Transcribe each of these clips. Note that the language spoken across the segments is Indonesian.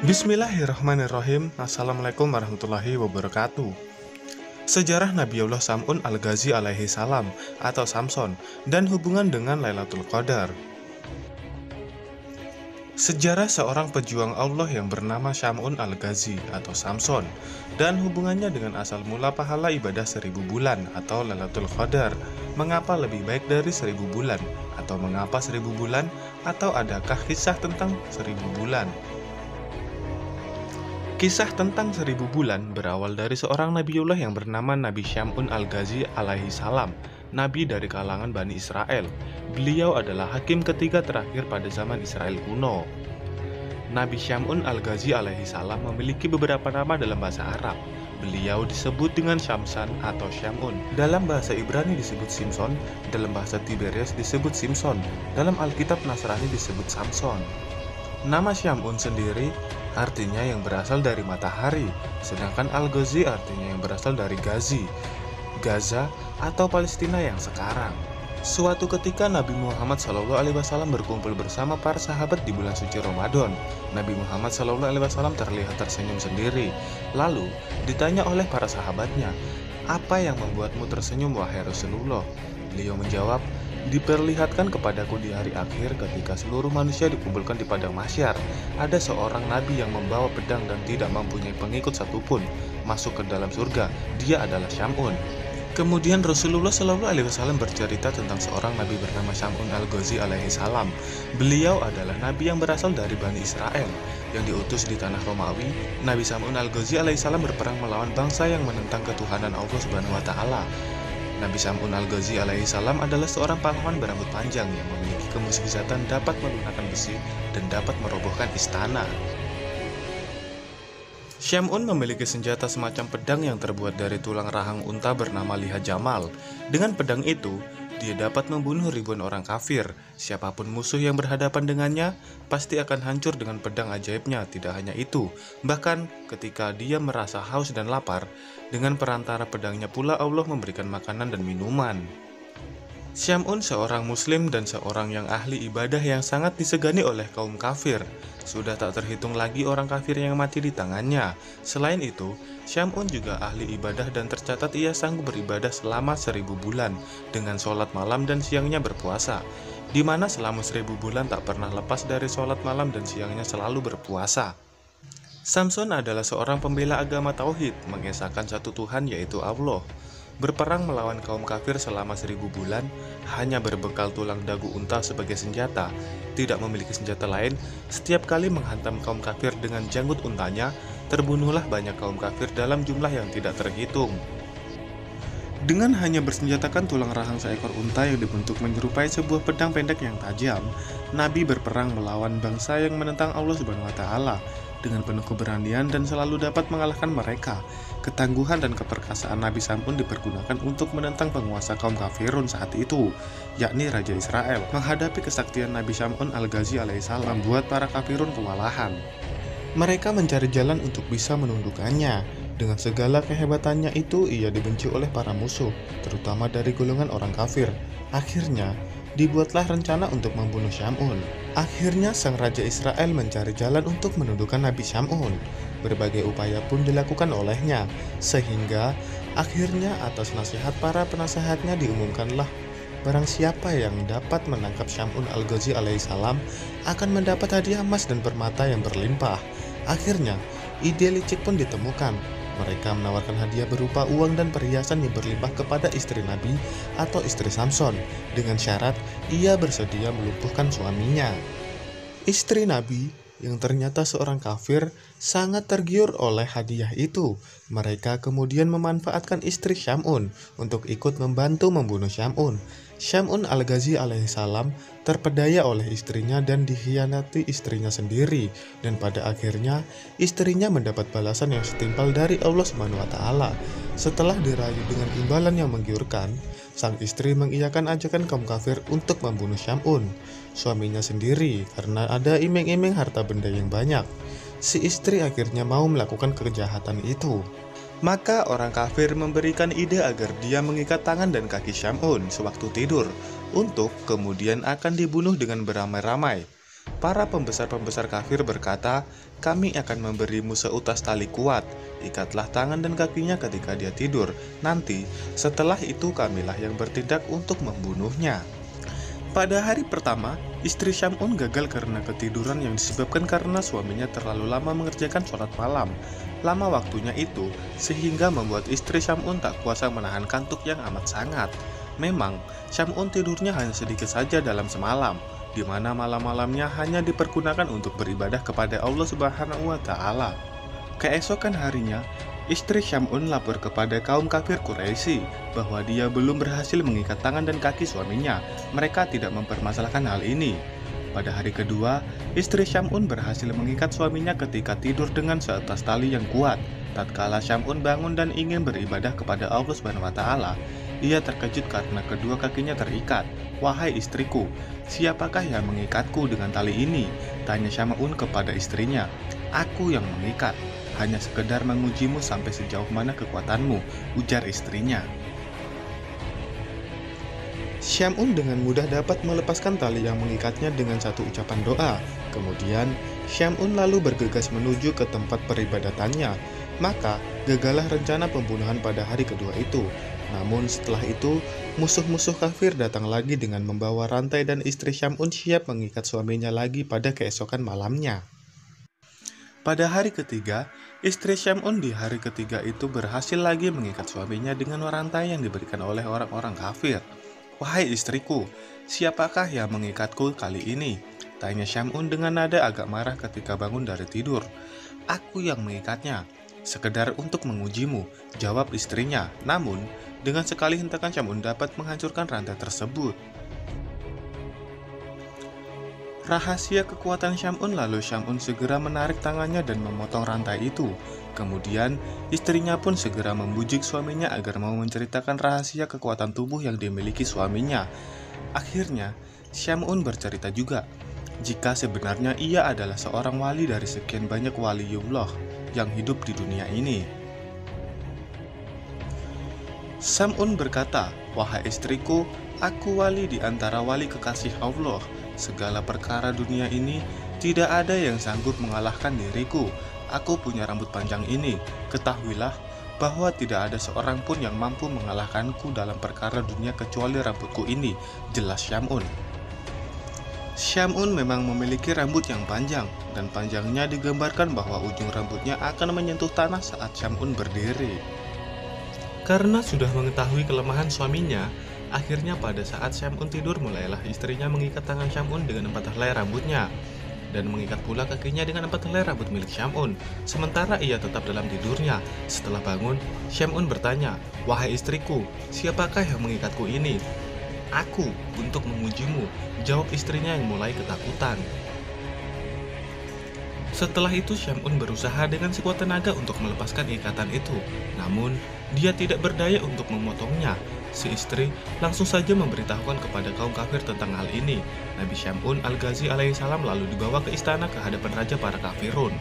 Bismillahirrahmanirrahim. Assalamualaikum warahmatullahi wabarakatuh. Sejarah Nabiullah Sam'un Al-Ghazi alaihi salam atau Samson dan hubungan dengan Lailatul Qadar. Sejarah seorang pejuang Allah yang bernama Sam'un Al-Ghazi atau Samson dan hubungannya dengan asal mula pahala ibadah 1000 bulan atau Lailatul Qadar. Mengapa lebih baik dari 1000 bulan? Atau mengapa 1000 bulan? Atau adakah kisah tentang 1000 bulan? Kisah tentang 1000 bulan berawal dari seorang Nabiullah yang bernama Nabi Sam'un Al-Ghazi alaihi salam, Nabi dari kalangan Bani Israel. Beliau adalah hakim ketiga terakhir pada zaman Israel kuno. Nabi Sam'un Al-Ghazi alaihi salam memiliki beberapa nama dalam bahasa Arab. Beliau disebut dengan Syamsan atau Sam'un. Dalam bahasa Ibrani disebut Simson, dalam bahasa Tiberias disebut Simson, dalam Alkitab Nasrani disebut Samson. Nama Sam'un sendiri artinya yang berasal dari matahari, sedangkan Al-Ghazi artinya yang berasal dari Ghazi, Gaza atau Palestina yang sekarang. Suatu ketika Nabi Muhammad SAW berkumpul bersama para sahabat di bulan suci Ramadan. Nabi Muhammad SAW terlihat tersenyum sendiri. Lalu ditanya oleh para sahabatnya, "Apa yang membuatmu tersenyum wahai Rasulullah?" Beliau menjawab, "Diperlihatkan kepadaku di hari akhir ketika seluruh manusia dikumpulkan di padang mahsyar, ada seorang nabi yang membawa pedang dan tidak mempunyai pengikut satupun masuk ke dalam surga. Dia adalah Sam'un." Kemudian Rasulullah SAW bercerita tentang seorang nabi bernama Sam'un Al-Ghazi alaihi salam. Beliau adalah nabi yang berasal dari Bani Israel yang diutus di tanah Romawi. Nabi Sam'un Al-Ghazi alaihi salam berperang melawan bangsa yang menentang ketuhanan Allah Subhanahu wa taala. Nabi Sam'un Al-Ghazi alaihi salam adalah seorang pahlawan berambut panjang yang memiliki kemusbizatan, dapat melunakkan besi dan dapat merobohkan istana. Sam'un memiliki senjata semacam pedang yang terbuat dari tulang rahang unta bernama liha jamal. Dengan pedang itu, dia dapat membunuh ribuan orang kafir. Siapapun musuh yang berhadapan dengannya pasti akan hancur dengan pedang ajaibnya. Tidak hanya itu, bahkan ketika dia merasa haus dan lapar, dengan perantara pedangnya pula Allah memberikan makanan dan minuman. Sam'un seorang muslim dan seorang yang ahli ibadah yang sangat disegani oleh kaum kafir. Sudah tak terhitung lagi orang kafir yang mati di tangannya. Selain itu, Sam'un juga ahli ibadah dan tercatat ia sanggup beribadah selama 1000 bulan dengan sholat malam dan siangnya berpuasa, di mana selama 1000 bulan tak pernah lepas dari sholat malam dan siangnya selalu berpuasa. Samson adalah seorang pembela agama tauhid, mengesahkan satu Tuhan yaitu Allah. Berperang melawan kaum kafir selama 1000 bulan, hanya berbekal tulang dagu unta sebagai senjata, tidak memiliki senjata lain. Setiap kali menghantam kaum kafir dengan janggut untanya, terbunuhlah banyak kaum kafir dalam jumlah yang tidak terhitung. Dengan hanya bersenjatakan tulang rahang seekor unta yang dibentuk menyerupai sebuah pedang pendek yang tajam, Nabi berperang melawan bangsa yang menentang Allah Subhanahu wa taala dengan penuh keberanian dan selalu dapat mengalahkan mereka. Ketangguhan dan keperkasaan Nabi Sam'un dipergunakan untuk menentang penguasa kaum kafirun saat itu, yakni Raja Israel. Menghadapi kesaktian Nabi Sam'un Al-Ghazi alaihissalam membuat para kafirun kewalahan. Mereka mencari jalan untuk bisa menundukkannya. Dengan segala kehebatannya itu, ia dibenci oleh para musuh, terutama dari golongan orang kafir. Akhirnya, dibuatlah rencana untuk membunuh Sam'un. Akhirnya sang Raja Israel mencari jalan untuk menundukkan Nabi Sam'un. Berbagai upaya pun dilakukan olehnya, sehingga akhirnya atas nasihat para penasehatnya diumumkanlah barang siapa yang dapat menangkap Sam'un Al-Ghazi alaihissalam akan mendapat hadiah emas dan permata yang berlimpah. Akhirnya, ide licik pun ditemukan. Mereka menawarkan hadiah berupa uang dan perhiasan yang berlimpah kepada istri Nabi atau istri Samson, dengan syarat ia bersedia melumpuhkan suaminya. Istri Nabi, yang ternyata seorang kafir, sangat tergiur oleh hadiah itu. Mereka kemudian memanfaatkan istri Sam'un untuk ikut membantu membunuh Sam'un. Sam'un Al-Ghazi alaihissalam terpedaya oleh istrinya dan dikhianati istrinya sendiri, dan pada akhirnya istrinya mendapat balasan yang setimpal dari Allah Subhanahu wa taala. Setelah dirayu dengan imbalan yang menggiurkan, sang istri mengiyakan ajakan kaum kafir untuk membunuh Sam'un, suaminya sendiri, karena ada iming-iming harta benda yang banyak. Si istri akhirnya mau melakukan kejahatan itu. Maka orang kafir memberikan ide agar dia mengikat tangan dan kaki Sam'un sewaktu tidur, untuk kemudian akan dibunuh dengan beramai-ramai. Para pembesar-pembesar kafir berkata, "Kami akan memberimu seutas tali kuat. Ikatlah tangan dan kakinya ketika dia tidur. Nanti, setelah itu kamilah yang bertindak untuk membunuhnya." Pada hari pertama, istri Syamun gagal karena ketiduran yang disebabkan karena suaminya terlalu lama mengerjakan sholat malam. Lama waktunya itu, sehingga membuat istri Syamun tak kuasa menahan kantuk yang amat sangat. Memang, Syamun tidurnya hanya sedikit saja dalam semalam, di mana malam-malamnya hanya dipergunakan untuk beribadah kepada Allah Subhanahu wa Ta'ala. Keesokan harinya, istri Syamun lapor kepada kaum kafir Quraisy bahwa dia belum berhasil mengikat tangan dan kaki suaminya. Mereka tidak mempermasalahkan hal ini. Pada hari kedua, istri Syamun berhasil mengikat suaminya ketika tidur dengan seatas tali yang kuat. Tatkala Syamun bangun dan ingin beribadah kepada Allah Subhanahu wa Ta'ala, ia terkejut karena kedua kakinya terikat. "Wahai istriku, siapakah yang mengikatku dengan tali ini?" tanya Syamun kepada istrinya. "Aku yang mengikat. Hanya sekedar mengujimu sampai sejauh mana kekuatanmu," ujar istrinya. Syamun dengan mudah dapat melepaskan tali yang mengikatnya dengan satu ucapan doa. Kemudian, Syamun lalu bergegas menuju ke tempat peribadatannya. Maka, gagallah rencana pembunuhan pada hari kedua itu. Namun setelah itu, musuh-musuh kafir datang lagi dengan membawa rantai dan istri Syamun siap mengikat suaminya lagi pada keesokan malamnya. Pada hari ketiga, istri Syamun di hari ketiga itu berhasil lagi mengikat suaminya dengan rantai yang diberikan oleh orang-orang kafir. "Wahai istriku, siapakah yang mengikatku kali ini?" tanya Syamun dengan nada agak marah ketika bangun dari tidur. "Aku yang mengikatnya, sekedar untuk mengujimu," jawab istrinya. Namun, dengan sekali hentakan Syamun dapat menghancurkan rantai tersebut. Rahasia kekuatan Syamun, lalu Syamun segera menarik tangannya dan memotong rantai itu. Kemudian, istrinya pun segera membujuk suaminya agar mau menceritakan rahasia kekuatan tubuh yang dimiliki suaminya. Akhirnya, Syamun bercerita juga, jika sebenarnya ia adalah seorang wali dari sekian banyak waliullah yang hidup di dunia ini. Syamun berkata, "Wahai istriku, aku wali di antara wali kekasih Allah. Segala perkara dunia ini tidak ada yang sanggup mengalahkan diriku. Aku punya rambut panjang ini. Ketahuilah bahwa tidak ada seorang pun yang mampu mengalahkanku dalam perkara dunia kecuali rambutku ini," jelas Syamun. Syamun memang memiliki rambut yang panjang, dan panjangnya digambarkan bahwa ujung rambutnya akan menyentuh tanah saat Syamun berdiri. Karena sudah mengetahui kelemahan suaminya, akhirnya pada saat Syamun tidur mulailah istrinya mengikat tangan Syamun dengan 4 helai rambutnya, dan mengikat pula kakinya dengan 4 helai rambut milik Syamun. Sementara ia tetap dalam tidurnya. Setelah bangun, Syamun bertanya, "Wahai istriku, siapakah yang mengikatku ini?" "Aku, untuk mengujimu," jawab istrinya yang mulai ketakutan. Setelah itu Syamun berusaha dengan sekuat tenaga untuk melepaskan ikatan itu. Namun, dia tidak berdaya untuk memotongnya. Si istri langsung saja memberitahukan kepada kaum kafir tentang hal ini. Nabi Syamun Al-Ghazi alaihissalam lalu dibawa ke istana ke hadapan raja para kafirun.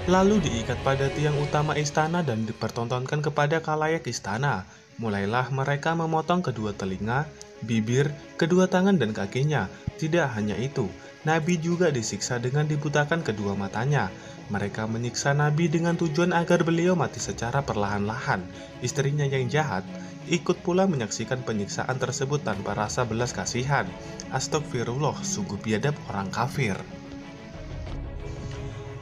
Lalu diikat pada tiang utama istana dan dipertontonkan kepada khalayak istana. Mulailah mereka memotong kedua telinga, bibir, kedua tangan dan kakinya. Tidak hanya itu, Nabi juga disiksa dengan dibutakan kedua matanya. Mereka menyiksa Nabi dengan tujuan agar beliau mati secara perlahan-lahan. Istrinya yang jahat ikut pula menyaksikan penyiksaan tersebut tanpa rasa belas kasihan. Astagfirullah, sungguh biadab orang kafir.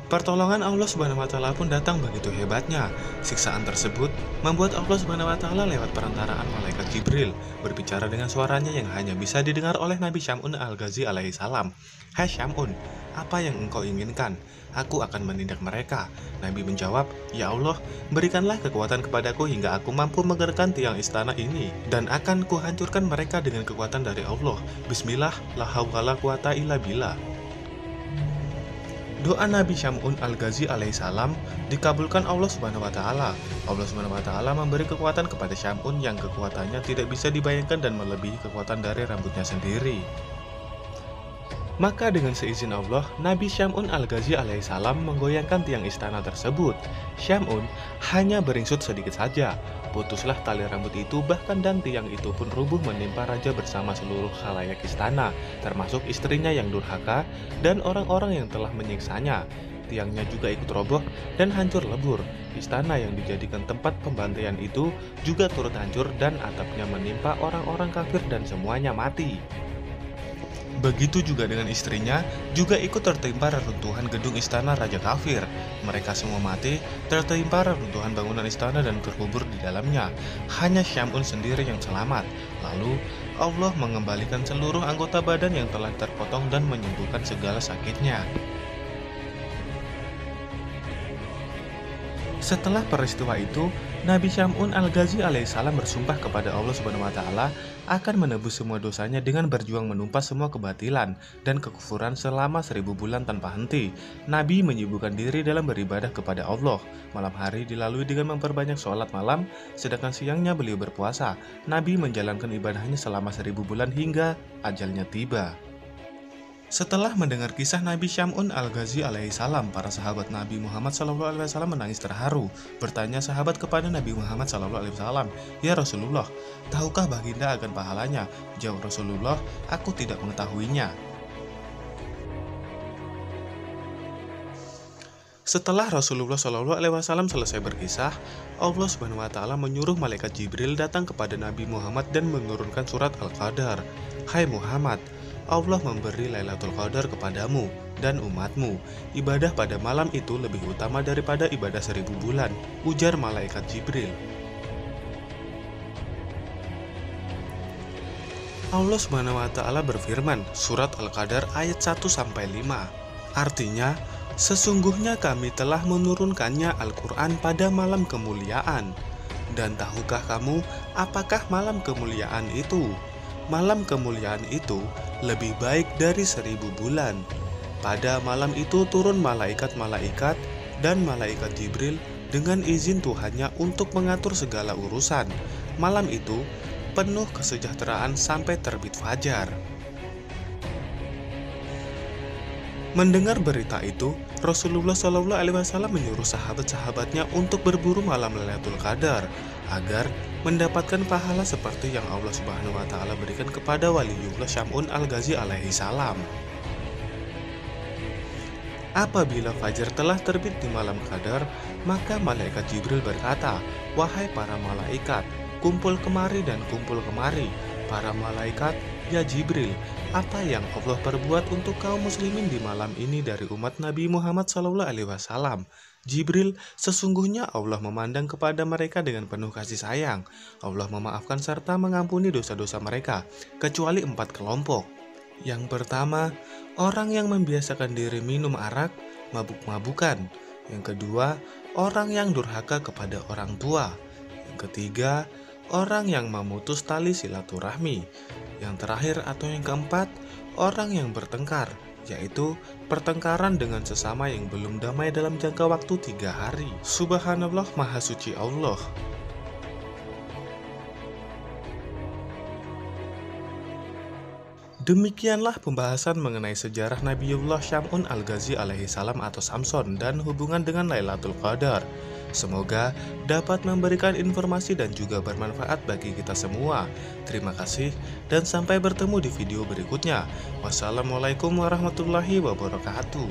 Pertolongan Allah Subhanahu wa Ta'ala pun datang begitu hebatnya. Siksaan tersebut membuat Allah Subhanahu wa Ta'ala lewat perantaraan malaikat Jibril berbicara dengan suaranya yang hanya bisa didengar oleh Nabi Syamun Al-Ghazi alaihissalam. "Hai Syamun, apa yang engkau inginkan? Aku akan menindak mereka." Nabi menjawab, "Ya Allah, berikanlah kekuatan kepadaku hingga aku mampu menggerakkan tiang istana ini, dan akan kuhancurkan mereka dengan kekuatan dari Allah. Bismillah, la haula wala quwata illa billah." Doa Nabi Syamun Al-Ghazi alaihissalam dikabulkan Allah Subhanahu wa Ta'ala. Allah Subhanahu wa Ta'ala memberi kekuatan kepada Syamun yang kekuatannya tidak bisa dibayangkan dan melebihi kekuatan dari rambutnya sendiri. Maka dengan seizin Allah, Nabi Syamun Al-Ghazi alaihissalam menggoyangkan tiang istana tersebut. Syamun hanya beringsut sedikit saja. Putuslah tali rambut itu, bahkan dan tiang itu pun rubuh menimpa raja bersama seluruh khalayak istana, termasuk istrinya yang durhaka dan orang-orang yang telah menyiksanya. Tiangnya juga ikut roboh dan hancur lebur. Istana yang dijadikan tempat pembantaian itu juga turut hancur dan atapnya menimpa orang-orang kafir dan semuanya mati. Begitu juga dengan istrinya, juga ikut tertimpa reruntuhan gedung istana Raja Kafir. Mereka semua mati, tertimpa reruntuhan bangunan istana dan terkubur di dalamnya. Hanya Syam'un sendiri yang selamat. Lalu, Allah mengembalikan seluruh anggota badan yang telah terpotong dan menyembuhkan segala sakitnya. Setelah peristiwa itu, Nabi Syam'un Al-Ghazi alaihissalam bersumpah kepada Allah Subhanahu wa Ta'ala akan menebus semua dosanya dengan berjuang menumpas semua kebatilan dan kekufuran selama 1000 bulan tanpa henti. Nabi menyibukkan diri dalam beribadah kepada Allah. Malam hari dilalui dengan memperbanyak sholat malam, sedangkan siangnya beliau berpuasa. Nabi menjalankan ibadahnya selama 1000 bulan hingga ajalnya tiba. Setelah mendengar kisah Nabi Syam'un Al-Ghazi alaihissalam, para sahabat Nabi Muhammad SAW menangis terharu. Bertanya sahabat kepada Nabi Muhammad SAW, "Ya Rasulullah, tahukah baginda akan pahalanya?" Jawab Rasulullah, "Aku tidak mengetahuinya." Setelah Rasulullah SAW selesai berkisah, Allah Subhanahu wa Ta'ala menyuruh malaikat Jibril datang kepada Nabi Muhammad dan menurunkan surat Al-Qadar. "Hai Muhammad, Allah memberi Lailatul Qadar kepadamu dan umatmu. Ibadah pada malam itu lebih utama daripada ibadah 1000 bulan," ujar malaikat Jibril. Allah Subhanahu wa Ta'ala berfirman, surat Al-Qadar ayat 1-5. Artinya, sesungguhnya kami telah menurunkannya Al-Quran pada malam kemuliaan. Dan tahukah kamu apakah malam kemuliaan itu? Malam kemuliaan itu lebih baik dari 1000 bulan. Pada malam itu turun malaikat-malaikat dan malaikat Jibril dengan izin Tuhannya untuk mengatur segala urusan. Malam itu penuh kesejahteraan sampai terbit fajar. Mendengar berita itu, Rasulullah SAW menyuruh sahabat-sahabatnya untuk berburu malam Lailatul Qadar agar mendapatkan pahala seperti yang Allah Subhanahu wa Ta'ala berikan kepada waliullah Syam'un Al-Ghazi alaihissalam. Apabila fajar telah terbit di malam Qadar, maka malaikat Jibril berkata, "Wahai para malaikat, kumpul kemari dan kumpul kemari." Para malaikat, "Ya Jibril, apa yang Allah perbuat untuk kaum muslimin di malam ini dari umat Nabi Muhammad SAW?" Jibril, "Sesungguhnya Allah memandang kepada mereka dengan penuh kasih sayang. Allah memaafkan serta mengampuni dosa-dosa mereka, kecuali 4 kelompok. Yang pertama, orang yang membiasakan diri minum arak, mabuk-mabukan. Yang kedua, orang yang durhaka kepada orang tua. Yang ketiga, orang yang memutus tali silaturahmi. Yang terakhir atau yang keempat, orang yang bertengkar, yaitu pertengkaran dengan sesama yang belum damai dalam jangka waktu 3 hari. Subhanallah, Maha Suci Allah." Demikianlah pembahasan mengenai sejarah Nabiullah Syam'un Al-Ghazi alaihissalam atau Samson dan hubungan dengan Lailatul Qadar. Semoga dapat memberikan informasi dan juga bermanfaat bagi kita semua. Terima kasih dan sampai bertemu di video berikutnya. Wassalamualaikum warahmatullahi wabarakatuh.